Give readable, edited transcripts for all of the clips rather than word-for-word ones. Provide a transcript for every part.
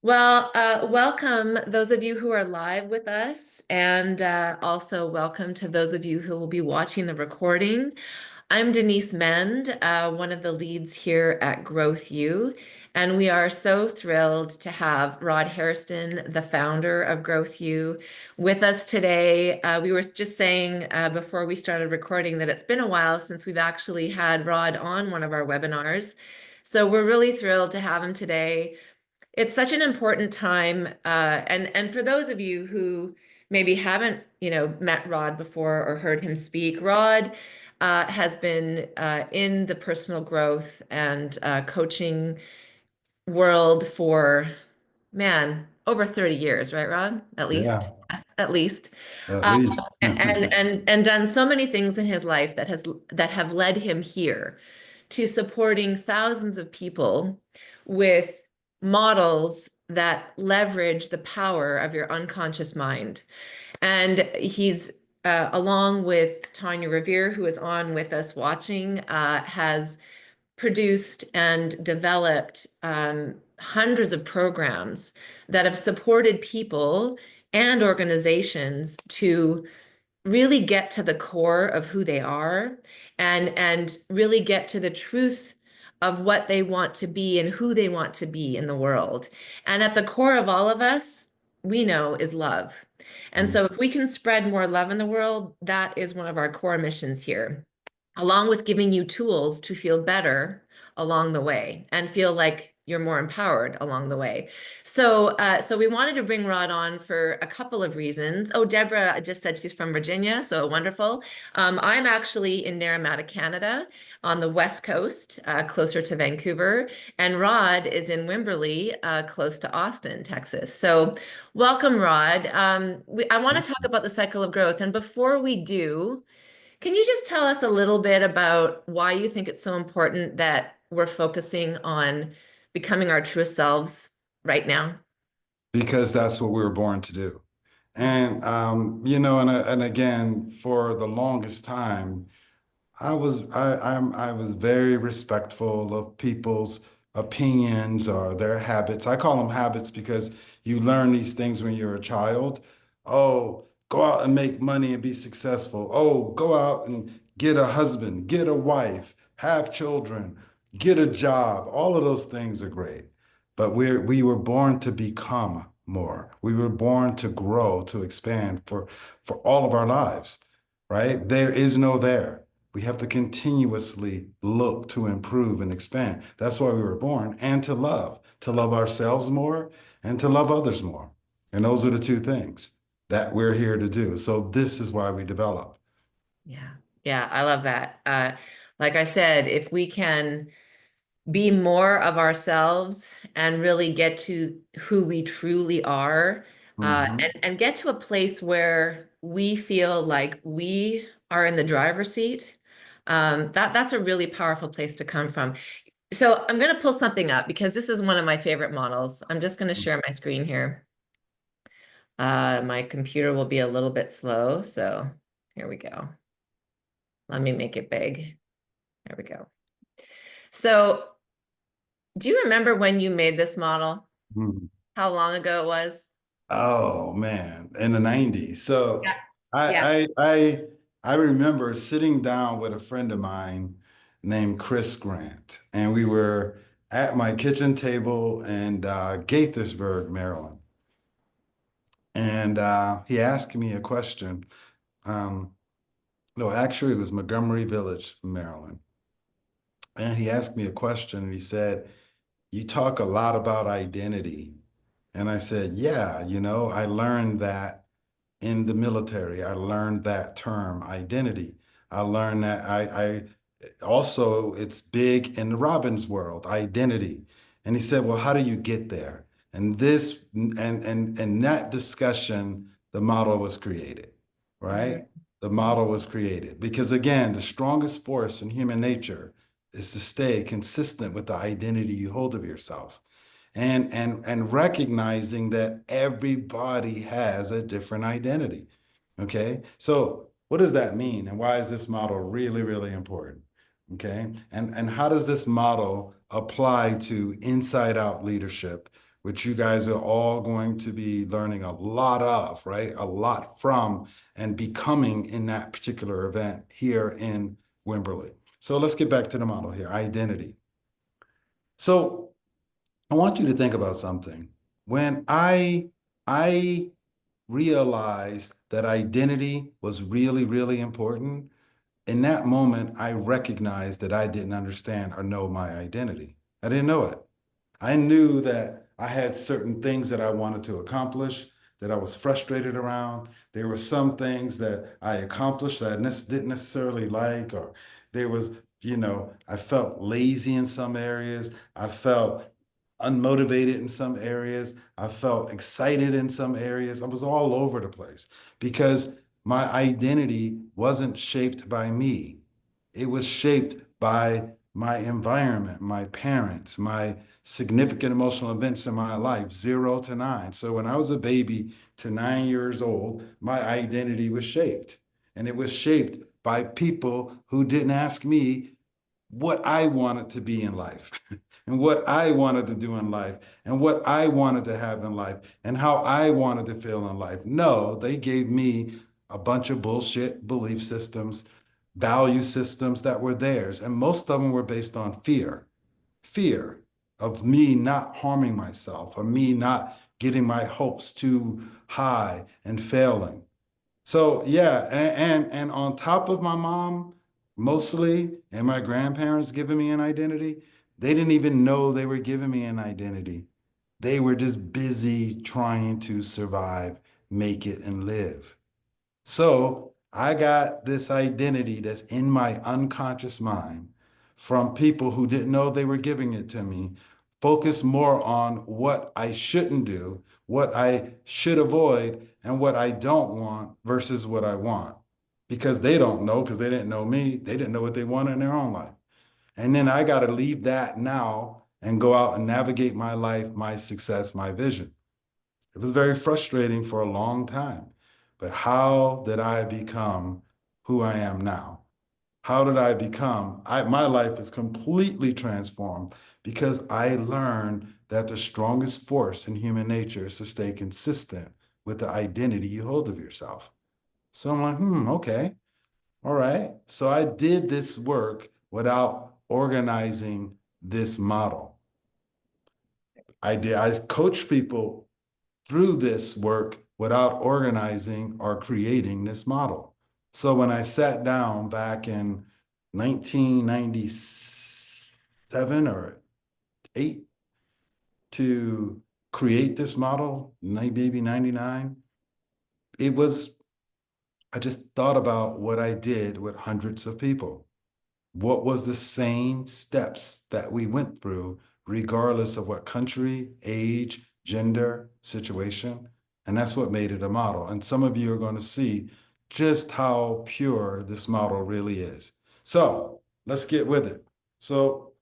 Welcome those of you who are live with us, and also welcome to those of you who will be watching the recording. I'm Denise Mend, one of the leads here at Growth U, and we are so thrilled to have Rod Hairston, the founder of Growth U, with us today. We were just saying before we started recording that it's been a while since we've actually had Rod on one of our webinars. So we're really thrilled to have him today. It's such an important time, and for those of you who maybe haven't, met Rod before or heard him speak, Rod has been in the personal growth and coaching world for, man, over 30 years, right, Rod? At least, Yeah, at least, at uh, least. and done so many things in his life that have led him here to supporting thousands of people with models that leverage the power of your unconscious mind. And he's, along with Tanya Revere, who is on with us watching, has produced and developed hundreds of programs that have supported people and organizations to really get to the core of who they are and really get to the truth of what they want to be and who they want to be in the world. And at the core of all of us, we know is love. And so if we can spread more love in the world, that is one of our core missions here, along with giving you tools to feel better along the way and feel like you're more empowered along the way. So we wanted to bring Rod on for a couple of reasons. Oh, Deborah just said she's from Virginia, so wonderful. I'm actually in Naramata, Canada, on the West Coast, closer to Vancouver, and Rod is in Wimberley, close to Austin, Texas. So welcome, Rod. I want to talk about the cycle of growth, and before we do, can you just tell us a little bit about why you think it's so important that we're focusing on becoming our truest selves right now? Because that's what we were born to do. And and again, for the longest time, I was very respectful of people's opinions or their habits. I call them habits because you learn these things when you're a child. Oh, go out and make money and be successful. Oh, go out and get a husband, get a wife, have children, get a job. All of those things are great. But we were born to become more. We were born to grow, to expand for all of our lives, right? There is no there. We have to continuously look to improve and expand. That's why we were born, and to love ourselves more and to love others more. And those are the two things that we're here to do. So this is why we develop. Yeah. Yeah, I love that. Like I said, if we can be more of ourselves and really get to who we truly are, Mhm. and get to a place where we feel like we are in the driver's seat, that's a really powerful place to come from. So I'm going to pull something up because this is one of my favorite models. I'm just going to share my screen here. My computer will be a little bit slow, so here we go. Let me make it big. There we go. So do you remember when you made this model? Mhm. How long ago it was? Oh man, in the 90s. Yeah. So Yeah. I remember sitting down with a friend of mine named Chris Grant, and we were at my kitchen table in Gaithersburg, Maryland. And he asked me a question. Um, no, actually, it was Montgomery Village, Maryland. And he asked me a question and he said, "You talk a lot about identity." And I said, "Yeah, I learned that in the military. I learned that term, identity. I learned that I also, it's big in the Robbins world, identity." And he said, "Well, how do you get there?" And and that discussion, the model was created, Mhm. right? The model was created because again, the strongest force in human nature is to stay consistent with the identity you hold of yourself and recognizing that everybody has a different identity. Okay, so what does that mean, and why is this model really, really important? Okay, and how does this model apply to inside out leadership which you guys are all going to be learning a lot of, right? A lot from and becoming in that particular event here in Wimberley. So let's get back to the model here, identity. So I want you to think about something. When I realized that identity was really, really important, in that moment, I recognized that I didn't understand or know my identity. I didn't know it. I knew that I had certain things that I wanted to accomplish, that I was frustrated around. There were some things that I accomplished that I didn't necessarily like, or there was, I felt lazy in some areas. I felt unmotivated in some areas. I felt excited in some areas. I was all over the place because my identity wasn't shaped by me. It was shaped by my environment, my parents, my significant emotional events in my life, 0 to 9. So when I was a baby to 9 years old, my identity was shaped. And it was shaped by people who didn't ask me what I wanted to be in life and what I wanted to do in life and what I wanted to have in life and how I wanted to feel in life. No, they gave me a bunch of bullshit belief systems, value systems that were theirs. And most of them were based on fear of me not harming myself or me not getting my hopes too high and failing. So yeah, and on top of my mom, mostly, and my grandparents giving me an identity, they didn't even know they were giving me an identity. They were just busy trying to survive, make it, and live. So I got this identity that's in my unconscious mind from people who didn't know they were giving it to me, focus more on what I shouldn't do, what I should avoid, and what I don't want versus what I want. Because they don't know, because they didn't know me, they didn't know what they wanted in their own life. And then I got to leave that now and go out and navigate my life, my success, my vision. It was very frustrating for a long time. But how did I become who I am now? How did I become? My life is completely transformed because I learned that the strongest force in human nature is to stay consistent with the identity you hold of yourself. So I'm like, okay, all right. So I did this work without organizing this model. I coached people through this work without organizing or creating this model. So when I sat down back in 1997 or 8 to create this model, maybe 99, I just thought about what I did with hundreds of people. What was the same steps that we went through, regardless of what country, age, gender, situation. And that's what made it a model. And some of you are going to see just how pure this model really is. So let's get with it. So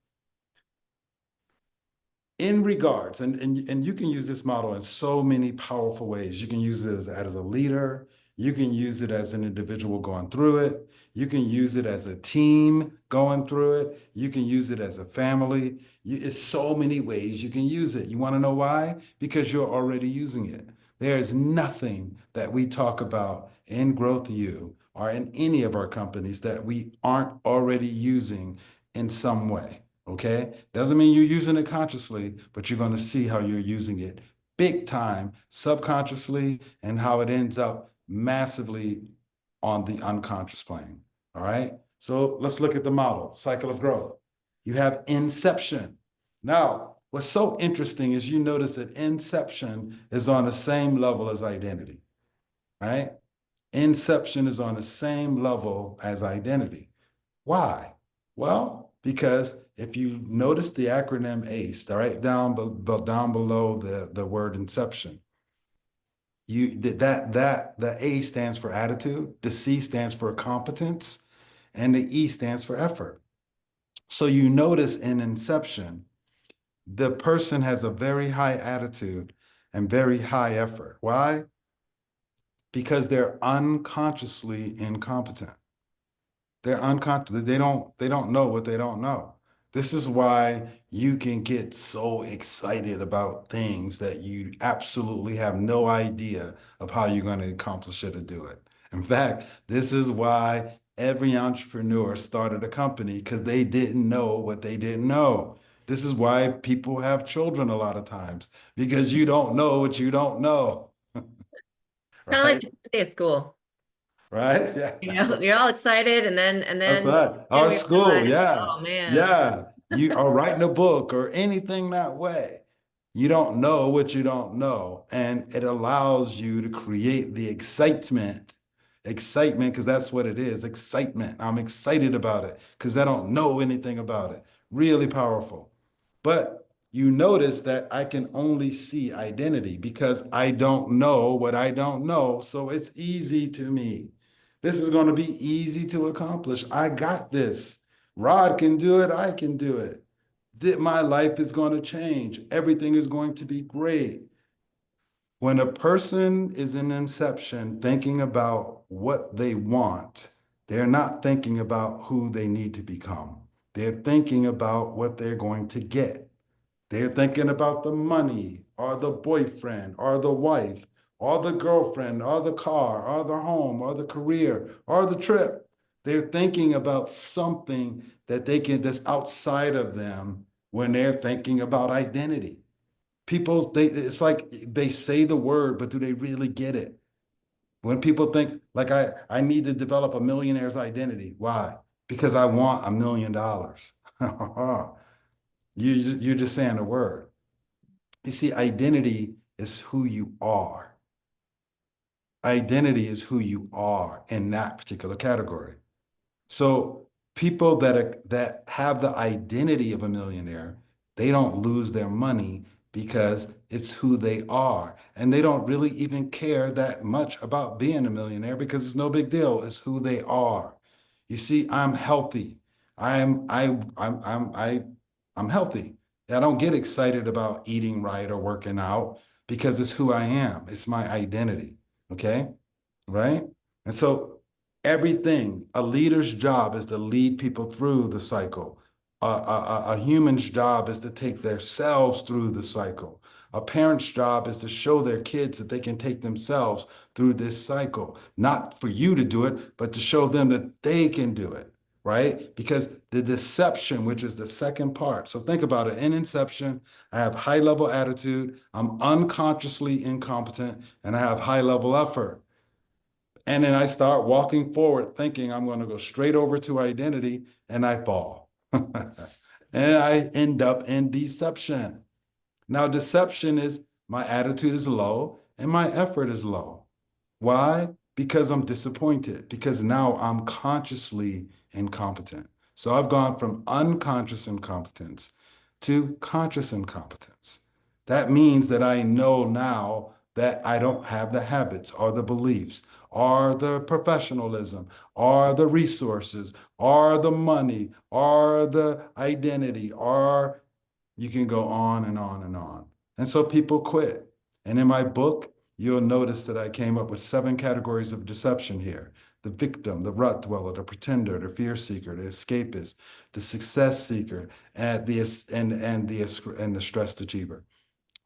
in regards, and you can use this model in so many powerful ways. You can use it as a leader. You can use it as an individual going through it. You can use it as a team going through it. You can use it as a family. It's so many ways you can use it. You want to know why? Because you're already using it. There is nothing that we talk about in Growth U or in any of our companies that we aren't already using in some way. Okay? Doesn't mean you're using it consciously, but you're going to see how you're using it big time subconsciously and how it ends up massively on the unconscious plane. All right? So let's look at the model, cycle of growth. You have inception. Now, what's so interesting is you notice that inception is on the same level as identity, right? Inception is on the same level as identity. Why? Well, because if you notice the acronym ACE, right down below the word inception, the A stands for attitude, the C stands for competence, and the E stands for effort. So you notice in inception, the person has a very high attitude and very high effort. Why? Because they're unconsciously incompetent. They're unconscious. They don't know what they don't know. This is why you can get so excited about things that you absolutely have no idea of how you're going to accomplish it or do it. In fact, this is why every entrepreneur started a company because they didn't know what they didn't know. This is why people have children a lot of times because you don't know what you don't know, Kind of like right? the first day of school. Right? Yeah, You know, you're all excited, and then that's you right. then Our school, realize, yeah. oh man. Yeah. You are writing a book or anything that way. You don't know what you don't know. And it allows you to create the excitement. Excitement, because that's what it is. Excitement. I'm excited about it because I don't know anything about it. Really powerful. But you notice that I can only see identity because I don't know what I don't know. So it's easy to me. This is going to be easy to accomplish. I got this. Rod can do it. I can do it. That my life is going to change. Everything is going to be great. When a person is in inception thinking about what they want, they're not thinking about who they need to become. They're thinking about what they're going to get. They're thinking about the money or the boyfriend or the wife or the girlfriend or the car or the home or the career or the trip. They're thinking about something that they can that's outside of them when they're thinking about identity. People, it's like they say the word, but do they really get it? When people think like I need to develop a millionaire's identity. Why? Because I want $1 million. You're just saying the word. You see, identity is who you are. Identity is who you are in that particular category. So people that have the identity of a millionaire, they don't lose their money because it's who they are. And they don't really even care that much about being a millionaire because it's no big deal. It's who they are. You see, I'm healthy. I'm healthy. I don't get excited about eating right or working out because it's who I am. It's my identity. Okay. Right. And so everything, a leader's job is to lead people through the cycle. A human's job is to take themselves through the cycle. A parent's job is to show their kids that they can take themselves through this cycle, not for you to do it, but to show them that they can do it, right? Because the deception, which is the second part. So think about it. In inception, I have high level attitude, I'm unconsciously incompetent, and I have high level effort. And then I start walking forward thinking I'm going to go straight over to identity and I fall. And I end up in deception. Now, deception is my attitude is low and my effort is low. Why? Because I'm disappointed, because now I'm consciously incompetent. So I've gone from unconscious incompetence to conscious incompetence. That means that I know now that I don't have the habits or the beliefs or the professionalism or the resources or the money or the identity, or you can go on and on and on. And so people quit. And in my book, you'll notice that I came up with 7 categories of deception here: the victim, the rut dweller, the pretender, the fear seeker, the escapist, the success seeker, and the stressed achiever,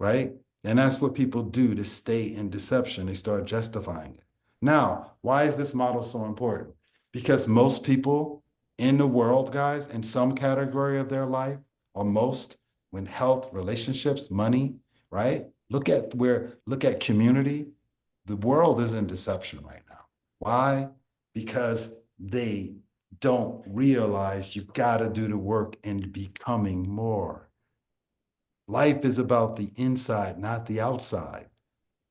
right? And that's what people do to stay in deception. They start justifying it. Now, why is this model so important? Because most people in the world, guys, in some category of their life, or most, when health, relationships, money, right? Look at community. The world is in deception right now. Why? Because they don't realize you got to do the work in becoming more. Life is about the inside, not the outside.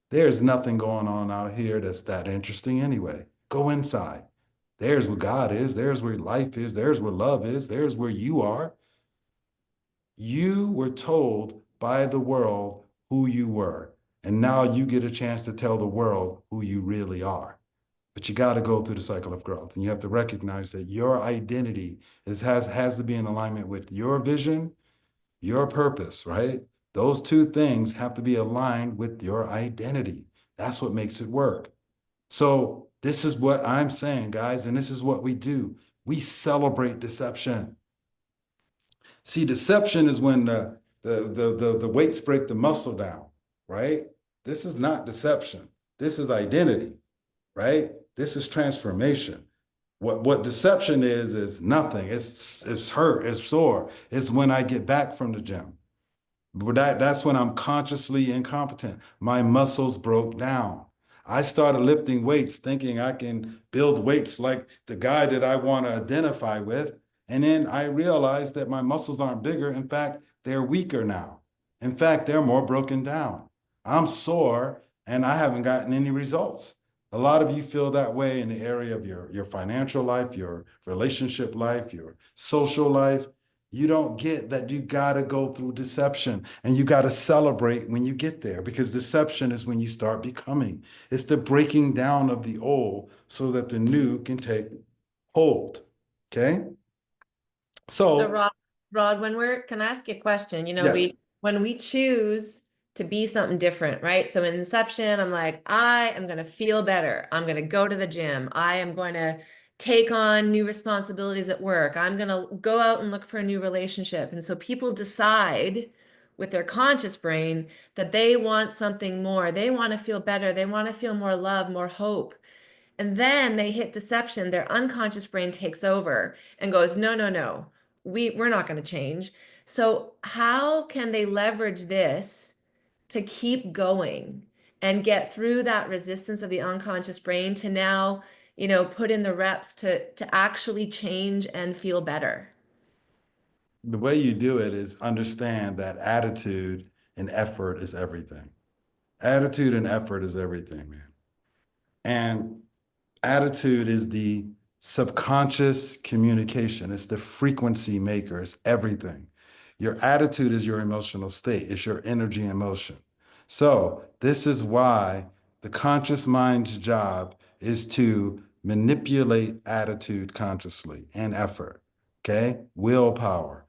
There's nothing going on out here that's that interesting anyway. Go inside. There's where God is. There's where life is. There's where love is. There's where you are. You were told by the world who you were. And now you get a chance to tell the world who you really are. But you got to go through the cycle of growth. And you have to recognize that your identity has to be in alignment with your vision, your purpose, right? Those two things have to be aligned with your identity. That's what makes it work. So this is what I'm saying, guys, and this is what we do. We celebrate deception. See, deception is when the weights break the muscle down, right? This is not deception. This is identity, right? This is transformation. What deception is nothing. It's hurt, it's sore. It's when I get back from the gym. But that's when I'm consciously incompetent. My muscles broke down. I started lifting weights thinking I can build weights like the guy that I want to identify with. And then I realized that my muscles aren't bigger. In fact, they're weaker now. In fact, they're more broken down. I'm sore and I haven't gotten any results. A lot of you feel that way in the area of your financial life, your relationship life, your social life. You don't get that you got to go through deception and you got to celebrate when you get there because deception is when you start becoming. It's the breaking down of the old so that the new can take hold. Okay. So So, Rod, can I ask you a question? yes, When we choose to be something different, right? So in Inception, I'm like, I am going to feel better. I'm going to go to the gym. I am going to take on new responsibilities at work. I'm going to go out and look for a new relationship. And so people decide with their conscious brain that they want something more. They want to feel better. They want to feel more love, more hope. And then they hit deception. Their unconscious brain takes over and goes, no, no, no, we're not going to change. So how can they leverage this to keep going and get through that resistance of the unconscious brain to now, put in the reps to actually change and feel better? the way you do it is understand that attitude and effort is everything. Attitude and effort is everything, man. And attitude is the subconscious communication. It's the frequency maker. It's everything. Your attitude is your emotional state. It's your energy and motion. So this is why the conscious mind's job is to manipulate attitude consciously and effort. Okay? Willpower,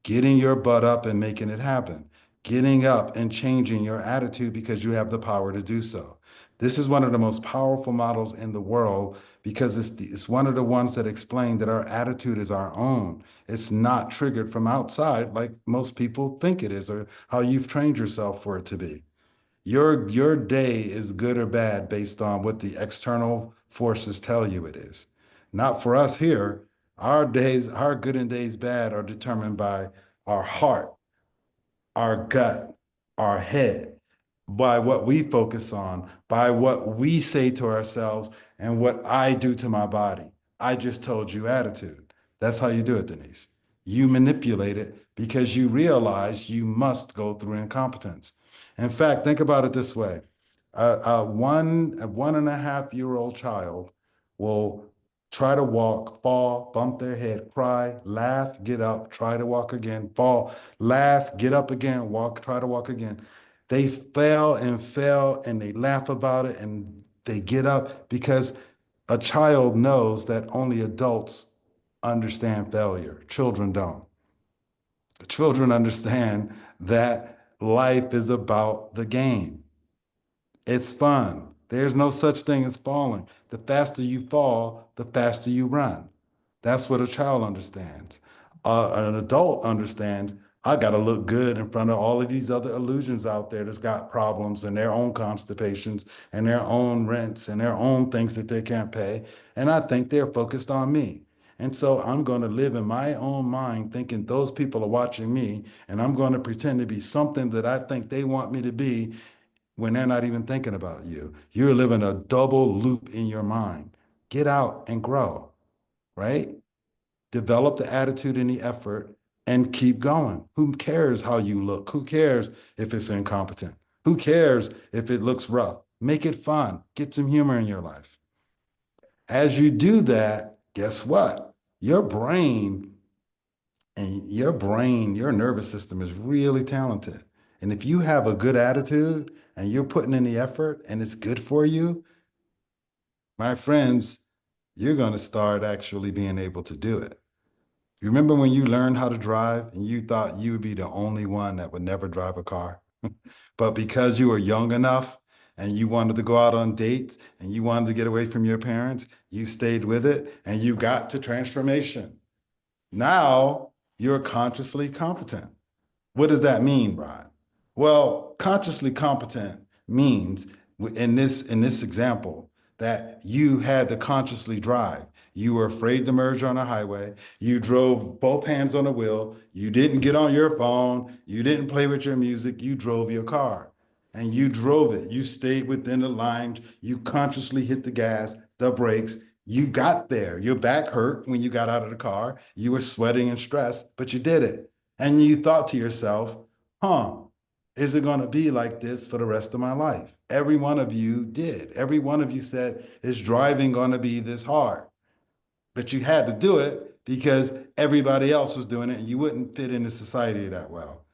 getting your butt up and making it happen, getting up and changing your attitude because you have the power to do so. This is one of the most powerful models in the world because it's one of the ones that explain that our attitude is our own. It's not triggered from outside like most people think it is or how you've trained yourself for it to be. Your day is good or bad based on what the external forces tell you it is. Not for us here. Our days, our good and days bad are determined by our heart, our gut, our head, by what we focus on, by what we say to ourselves, and what I do to my body. I just told you attitude. That's how you do it, Denise. You manipulate it because you realize you must go through incompetence. In fact, think about it this way. A 1.5-year-old child will try to walk, fall, bump their head, cry, laugh, get up, try to walk again, fall, laugh, get up again, walk, try to walk again. They fail and they laugh about it and they get up because a child knows that only adults understand failure. Children don't. Children understand that life is about the game. It's fun. There's no such thing as falling. The faster you fall, the faster you run. That's what a child understands. An adult understands, I got to look good in front of all of these other illusions out there that's got problems and their own constipations and their own rents and their own things that they can't pay. And I think they're focused on me. And so I'm going to live in my own mind thinking those people are watching me and I'm going to pretend to be something that I think they want me to be when they're not even thinking about you. You're living a double loop in your mind. Get out and grow, right? Develop the attitude and the effort and keep going. Who cares how you look? Who cares if it's incompetent? Who cares if it looks rough? Make it fun. Get some humor in your life. As you do that, guess what? Your nervous system is really talented. And if you have a good attitude and you're putting in the effort and it's good for you, my friends, you're going to start actually being able to do it. You remember when you learned how to drive and you thought you would be the only one that would never drive a car? But because you were young enough and you wanted to go out on dates and you wanted to get away from your parents, you stayed with it and you got to transformation. Now you're consciously competent. What does that mean, Rod? Well, consciously competent means in this example that you had to consciously drive. You were afraid to merge on a highway. You drove both hands on the wheel. You didn't get on your phone. You didn't play with your music. You drove your car and you drove it. You stayed within the lines. You consciously hit the gas, the brakes. You got there. Your back hurt when you got out of the car. You were sweating and stressed, but you did it. And you thought to yourself, huh, is it going to be like this for the rest of my life? Every one of you did. Every one of you said, is driving going to be this hard? But you had to do it because everybody else was doing it and you wouldn't fit into society that well.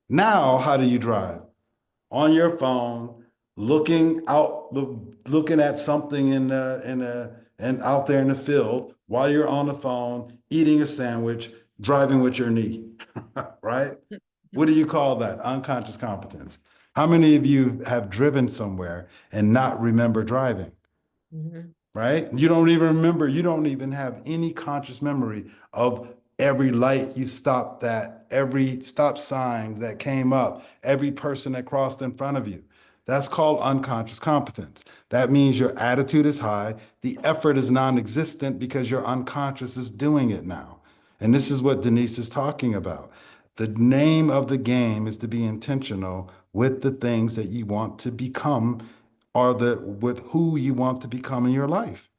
Now, how do you drive? On your phone, looking at something and out there in the field while you're on the phone, eating a sandwich, driving with your knee, right? What do you call that? Unconscious competence. How many of you have driven somewhere and not remember driving? Mhm. Right? You don't even remember, you don't even have any conscious memory of every light you stopped at, every stop sign that came up, every person that crossed in front of you. That's called unconscious competence. That means your attitude is high, the effort is non-existent because your unconscious is doing it now. And this is what Denise is talking about. The name of the game is to be intentional with the things that you want to become or with who you want to become in your life.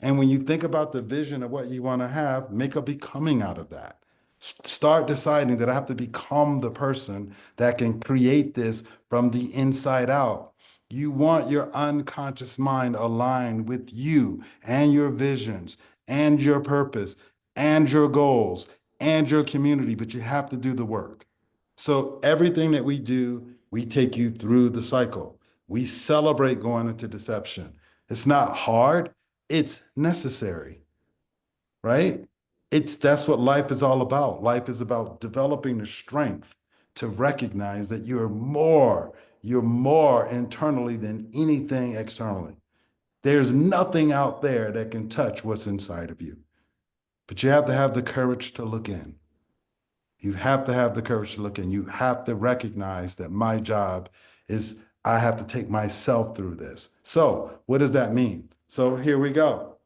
And when you think about the vision of what you want to have, make a becoming out of that. Start deciding that I have to become the person that can create this from the inside out. You want your unconscious mind aligned with you and your visions and your purpose and your goals and your community, but you have to do the work. So everything that we do, we take you through the cycle. We celebrate going into deception. It's not hard, it's necessary, right? That's what life is all about. Life is about developing the strength to recognize that you're more internally than anything externally. There's nothing out there that can touch what's inside of you. But you have to have the courage to look in. You have to have the courage to look in. You have to recognize that my job is I have to take myself through this. So what does that mean? So here we go.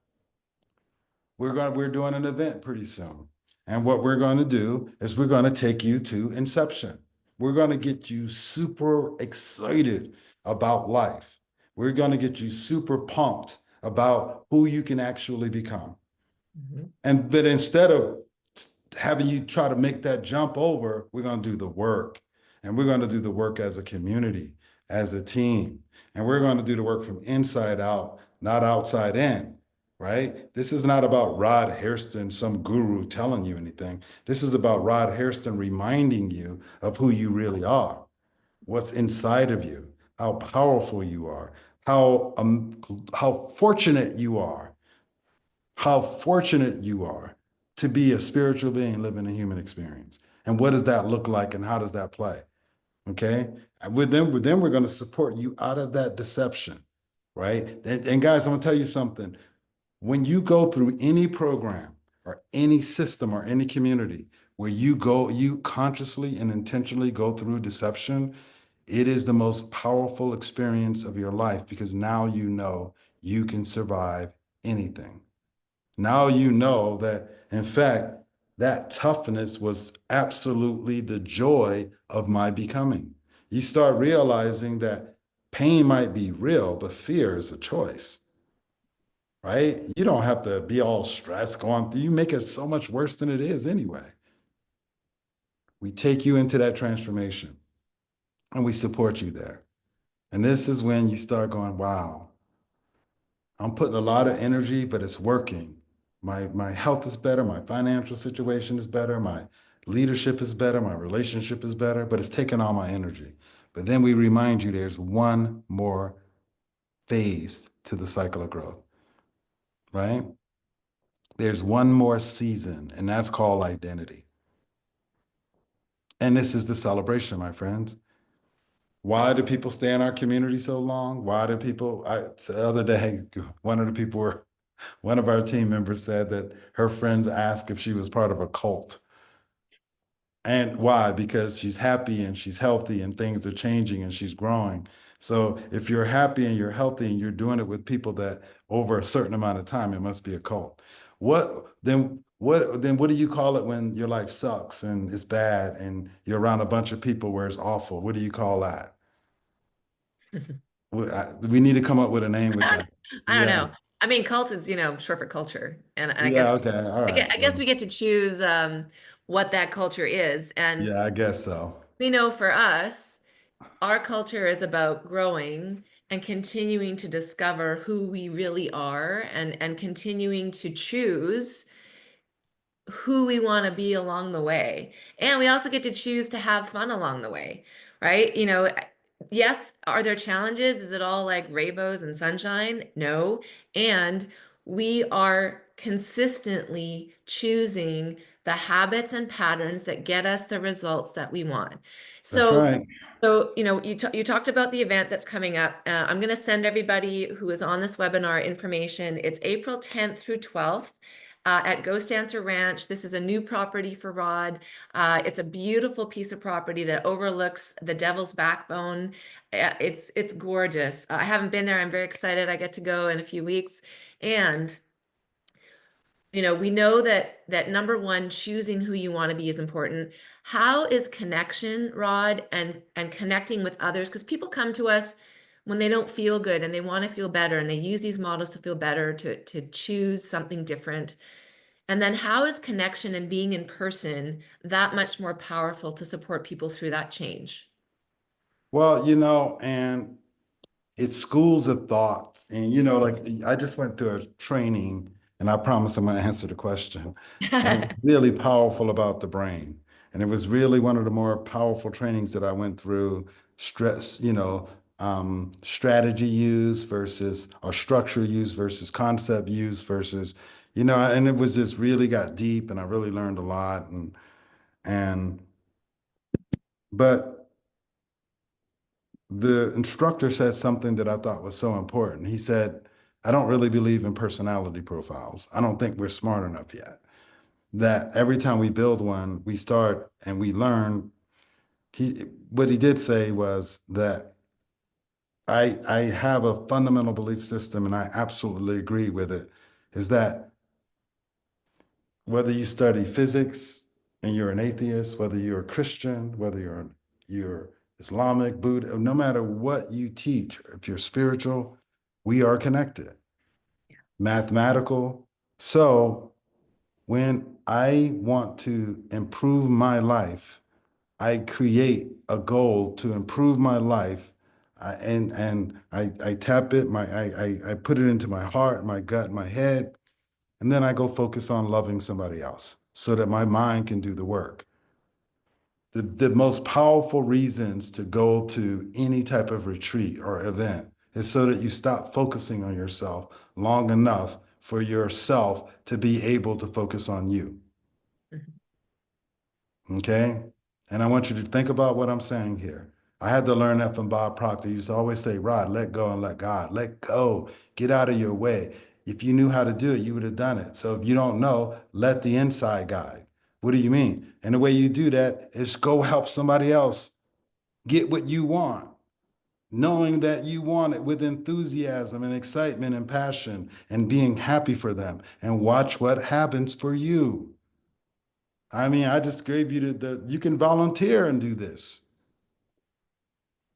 We're doing an event pretty soon. And what we're going to do is we're going to take you to inception. We're going to get you super excited about life. We're going to get you super pumped about who you can actually become. Mhm. But instead of having you try to make that jump over, we're going to do the work. And we're going to do the work as a community, as a team. And we're going to do the work from inside out, not outside in, right? This is not about Rod Hairston, some guru telling you anything. This is about Rod Hairston reminding you of who you really are, what's inside of you, how powerful you are, how fortunate you are, how fortunate you are to be a spiritual being living a human experience. And what does that look like and how does that play? Okay. And with them, we're going to support you out of that deception, right? And guys, I'm going to tell you something. When you go through any program or any system or any community where you consciously and intentionally go through deception, it is the most powerful experience of your life because now you know you can survive anything. Now you know that, in fact, that toughness was absolutely the joy of my becoming. You start realizing that pain might be real, but fear is a choice, right? You don't have to be all stressed going through. You make it so much worse than it is anyway. We take you into that transformation and we support you there. And this is when you start going, wow, I'm putting a lot of energy, but it's working. My health is better, my financial situation is better, my leadership is better, my relationship is better, but it's taking all my energy. But then we remind you there's one more phase to the cycle of growth, right? There's one more season, and that's called identity. And this is the celebration, my friends. Why do people stay in our community so long? Why do people, the other day, one of our team members said that her friends asked if she was part of a cult. And why? Because she's happy and she's healthy and things are changing and she's growing. So if you're happy and you're healthy and you're doing it with people that over a certain amount of time, it must be a cult. What do you call it when your life sucks and it's bad and you're around a bunch of people where it's awful? What do you call that? We need to come up with a name with I that. don't, I don't Yeah. know. I mean, cult is, short for culture. And I Yeah. guess Okay. All right. I guess we get to choose what that culture is. And Yeah, I guess so. we know for us, our culture is about growing and continuing to discover who we really are and continuing to choose who we want to be along the way. And we also get to choose to have fun along the way, right? Yes, are there challenges? Is it all like rainbows and sunshine? No. And we are consistently choosing the habits and patterns that get us the results that we want. That's So, right. you talked about the event that's coming up. I'm going to send everybody who is on this webinar information. It's April 10th through 12th at Ghost Dancer Ranch. This is a new property for Rod. It's a beautiful piece of property that overlooks the Devil's Backbone. It's gorgeous. I haven't been there. I'm very excited. I get to go in a few weeks, and we know that number one, choosing who you want to be is important. How is connection, Rod, and connecting with others? Because people come to us when they don't feel good and they want to feel better, and they use these models to feel better, to choose something different. And then how is connection and being in person that much more powerful to support people through that change? Well, and it's schools of thought. And, like I just went through a training and I promise I'm going to answer the question. And it was really powerful about the brain. And it was really one of the more powerful trainings that I went through. Stress, strategy use versus or structure use versus concept use versus, and it was just really got deep and I really learned a lot. And, but the instructor said something that I thought was so important. He said, I don't really believe in personality profiles. I don't think we're smart enough yet. That every time we build one, we start and we learn. What he did say was that I have a fundamental belief system and I absolutely agree with it, is that whether you study physics and you're an atheist, whether you're a Christian, whether you're Islamic, Buddha, no matter what you teach, if you're spiritual, we are connected. Mathematical. So when I want to improve my life, I create a goal to improve my life. I tap it, I put it into my heart, my gut, my head, and then I go focus on loving somebody else so that my mind can do the work. The most powerful reasons to go to any type of retreat or event is so that you stop focusing on yourself long enough for yourself to be able to focus on you. Mhm. Okay? And I want you to think about what I'm saying here. I had to learn that from Bob Proctor. He used to always say, Rod, let go and let God. Let go. Get out of your way. If you knew how to do it, you would have done it. So if you don't know, let the inside guide. What do you mean? And the way you do that is go help somebody else get what you want, knowing that you want it with enthusiasm and excitement and passion and being happy for them. And watch what happens for you. I mean, I just gave you you can volunteer and do this,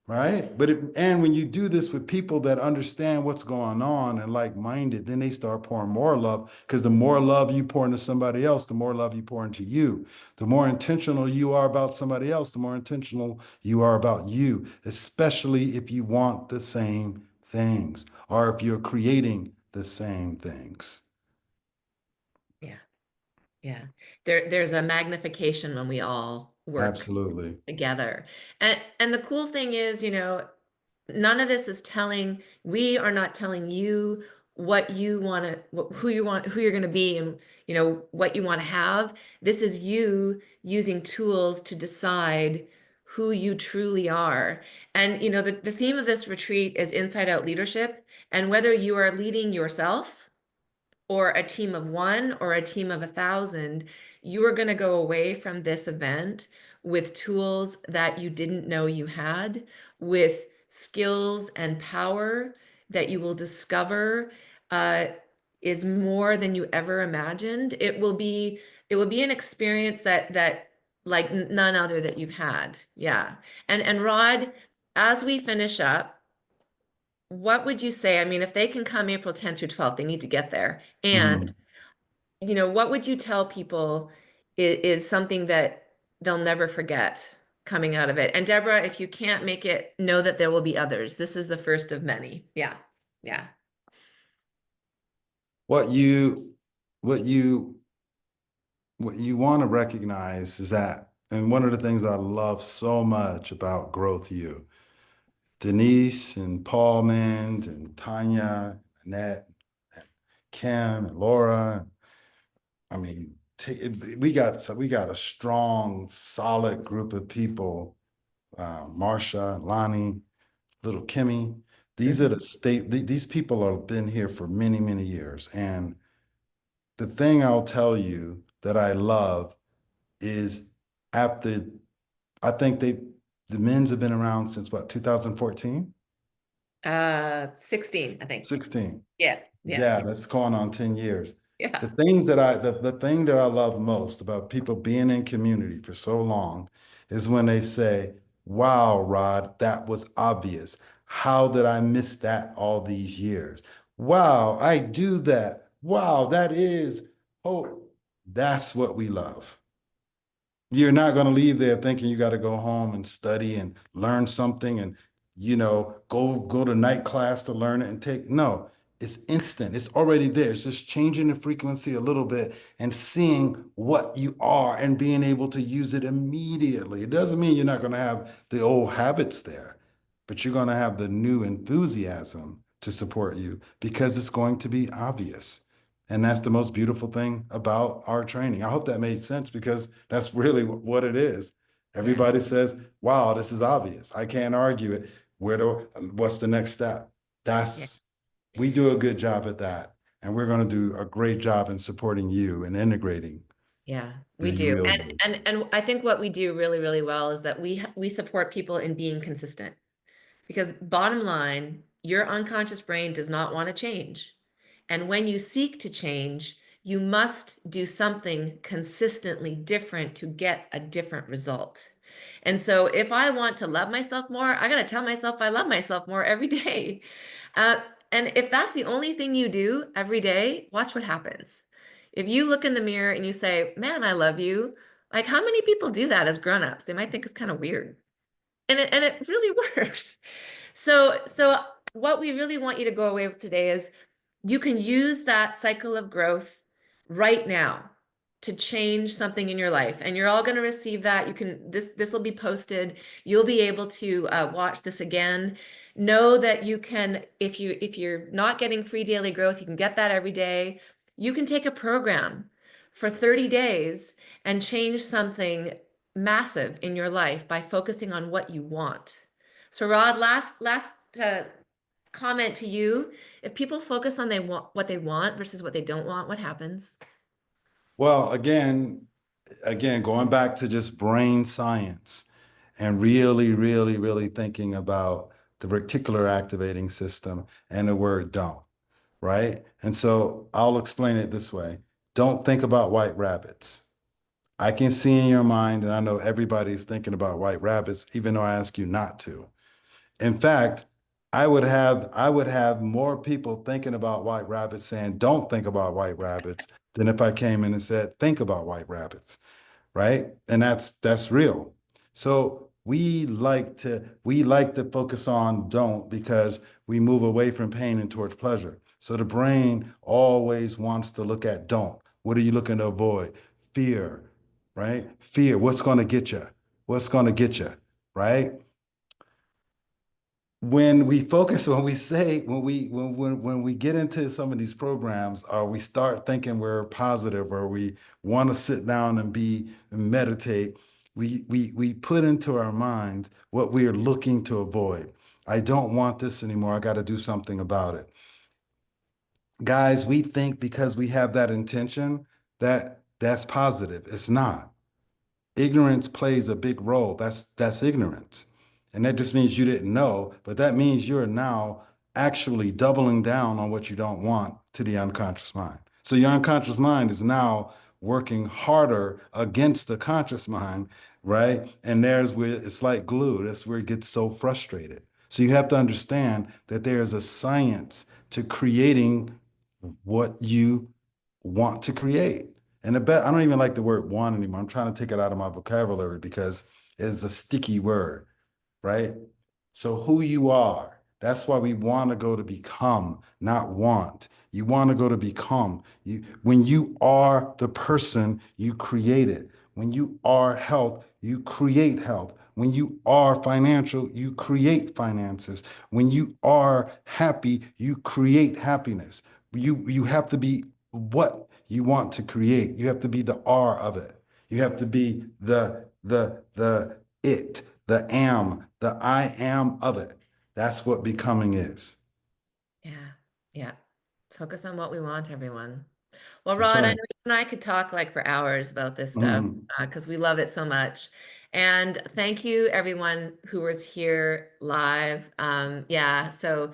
right? And when you do this with people that understand what's going on and like-minded, then they start pouring more love because the more love you pour into somebody else, the more love you pour into you. The more intentional you are about somebody else, the more intentional you are about you, especially if you want the same things or if you're creating the same things. Yeah, yeah. There's a magnification when we all work Absolutely. together. And the cool thing is, none of this is we are not telling you what you want to, who you're going to be and, what you want to have. This is you using tools to decide who you truly are. And, the theme of this retreat is inside out leadership. And whether you are leading yourself or a team of one or a team of 1,000, you are going to go away from this event with tools that you didn't know you had, with skills and power that you will discover uh, is more than you ever imagined. It will be an experience that like none other that you've had. Yeah. And Rod, as we finish up, what would you say? I mean, if they can come April 10th through 12th, they need to get there. And, Mhm. what would you tell people is something that they'll never forget coming out of it? And Deborah, if you can't make it, know that there will be others. This is the first of many. Yeah. Yeah. What you, what you, what you want to recognize is that, and one of the things I love so much about Growth U, Denise and Paul Mend and Tanya, Annette, and Kim and Laura. I mean, we got a strong, solid group of people. Marsha, Lonnie, little Kimmy. These are Mhm. the state. These people have been here for many, many years. And the thing I'll tell you that I love is after I think the men's have been around since what, 2014? 16, I think. 16. Yeah. Yeah. Yeah, that's going on 10 years. Yeah. The thing that I love most about people being in community for so long is when they say, wow, Rod, that was obvious. How did I miss that all these years? Wow, I do that. Wow, that is, oh, that's what we love. You're not going to leave there thinking you got to go home and study and learn something and go to night class to learn it and take. No, it's instant. It's already there. It's just changing the frequency a little bit and seeing what you are and being able to use it immediately. It doesn't mean you're not going to have the old habits there, but you're going to have the new enthusiasm to support you because it's going to be obvious. And that's the most beautiful thing about our training. I hope that made sense because that's really what it is. Yeah. Everybody says, wow, this is obvious. I can't argue it. What's the next step? Yeah. We do a good job at that. And we're going to do a great job in supporting you and integrating Yeah, we as you do. really And do. and I think what we do really, really well is that we support people in being consistent. Because bottom line, your unconscious brain does not want to change. And when you seek to change, you must do something consistently different to get a different result. And so if I want to love myself more, I got to tell myself I love myself more every day. Uh, and if that's the only thing you do every day, watch what happens. If you look in the mirror and you say, man, I love you, like how many people do that as grown-ups? They might think it's kind of weird. And it really works. So what we really want you to go away with today is you can use that cycle of growth right now to change something in your life, and you're all going to receive that. You can this will be posted. You'll be able to watch this again. Know that you can, if you're not getting free daily growth, you can get that every day. You can take a program for 30 days and change something massive in your life by focusing on what you want. So Rod, last uh, comment to you. If people focus on what they want versus what they don't want, what happens? Well, again, going back to just brain science and really, really, really thinking about the reticular activating system and the word don't, right? And so I'll explain it this way. Don't think about white rabbits. I can see in your mind, and I know everybody's thinking about white rabbits, even though I ask you not to. In fact, I would have more people thinking about white rabbits saying, don't think about white rabbits, than if I came in and said, think about white rabbits, right? And that's real. So we like to focus on don't because we move away from pain and towards pleasure. So the brain always wants to look at don't. What are you looking to avoid? Fear, right? Fear. What's going to get you? What's going to get you, right? When we focus, when we say, when we get into some of these programs, or we start thinking we're positive, or we want to sit down and meditate, we put into our minds what we are looking to avoid. I don't want this anymore. I got to do something about it. Guys, we think because we have that intention that that's positive. It's not. Ignorance plays a big role. That's ignorance. And that just means you didn't know, but that means you're now actually doubling down on what you don't want to the unconscious mind. So your unconscious mind is now working harder against the conscious mind, right? And there's where it's like glue. That's where it gets so frustrated. So you have to understand that there's a science to creating what you want to create. And the bet I don't even like the word want anymore. I'm trying to take it out of my vocabulary because it's a sticky word, right? So who you are, that's why we want to go to become, not want. You want to go to become. You when you are the person, you create it. When you are health, you create health. When you are financial, you create finances. When you are happy, you create happiness. You have to be what you want to create. You have to be the R of it. You have to be the it, the the I am of it. That's what becoming is. Yeah. Yeah. Focus on what we want, everyone. Well, That's Rod, I know right. you and I could talk like for hours about this stuff Mhm. because we love it so much. And thank you, everyone who was here live. Yeah, so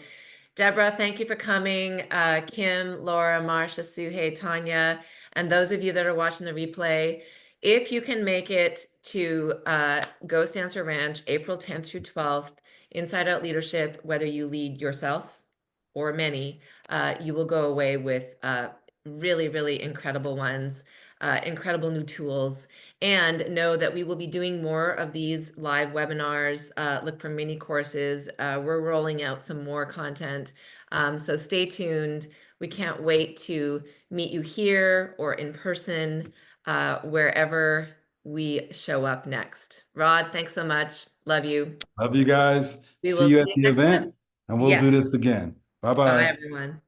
Deborah, thank you for coming. Kim, Laura, Marsha, Suhey, Tanya, and those of you that are watching the replay, if you can make it to Ghost Dancer Ranch, April 10th through 12th, Inside Out Leadership, whether you lead yourself or many, you will go away with really, really incredible ones, incredible new tools, and know that we will be doing more of these live webinars. Look for mini courses. We're rolling out some more content. So stay tuned. We can't wait to meet you here or in person, wherever we show up next. Rod, thanks so much. Love you. Love you guys. We See will you see at you the next time. event, and we'll do Yes. this again. Bye Bye, bye. everyone.